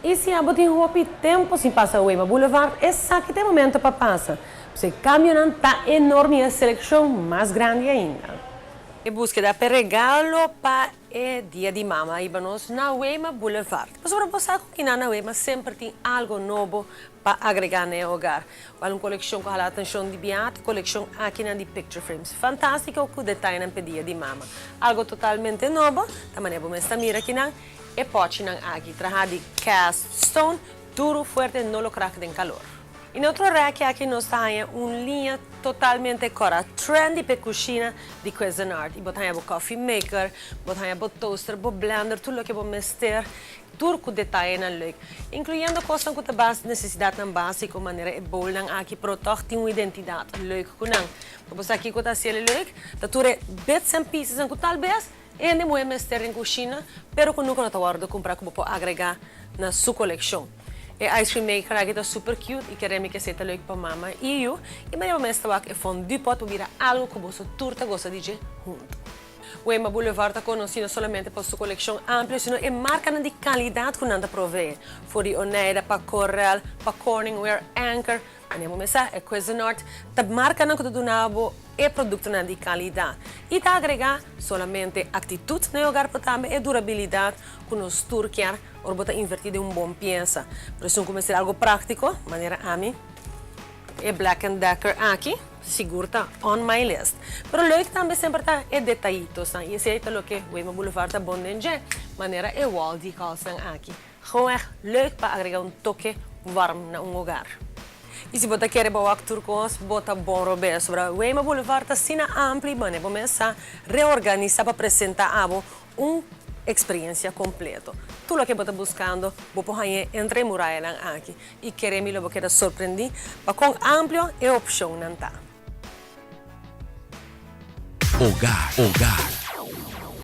E se a botin roupa tempo sem passar o Wema Boulevard, esse aqui tem momento para passar. Você caminhando está enorme a seleção mais grande ainda. E búsqueda per regalo para o dia de mama, íbamos na Wema Boulevard. Mas para você que na Wema sempre tem algo novo para agregar no hogar. Uma coleção com a atenção de biat, coleção aqui na de picture frames. Fantástico com detalhe na dia de mama. Algo totalmente novo, também vamos estar mira aqui na e pode na aqui trabalhar de cast stone, duro, forte, não lo crack em calor. In outro rack aqui nós temos uma linha totalmente cora trendy para cozinha de Cuisinart. E botamos o coffee maker, botamos o toaster, o blender, tudo o que vamos mexer, tudo com detalhe na look. Incluindo coisas com a necessidade na básica, maneira e bol nang aqui protege uma identidade look com nang. Vamos aqui com a cielo look, da tudo bits and pieces com talvez e não é mexer em cozinha, pero com nunca não tá guardo comprar como pode agregar na sua coleção. E ice cream maker aqui está super cute e queremos que seja leuk para mama e eu. E mas eu mesmo aqui fondue pot para virar algo que você turta gosta de junto. O Wema Boulevard está conhecido somente por sua coleção ampla, sino é marca de qualidade que anda provee. Fori Oneida, para Corel, para Corningware, Anchor, andiamo messa é Cuisinart, tá marca não que do nabo é produto de qualidade. E tá agregar somente atitude no hogar também e durabilidade que nos turquear ou botar invertido em bom peça. Por isso começar algo prático, maneira a mim. É Black & Decker aqui, seguro tá on my list. Pero leuk também sempre tá é detalhitos, tá? E esse é o que o Wema Boulevard tá bom de maneira é wall decals aqui. Gewoon leuk para agregar toque warm na hogar. E se você quer botar turcos, bota bom robê sobre o Wema Boulevard tá sina ampli, mas vamos começar a reorganizar para apresentar a experiência completa. Tudo o que você está buscando, você pode entrar em muralha aqui. E queremos que você surpreender, mas com amplo e opção não tá. Hogar.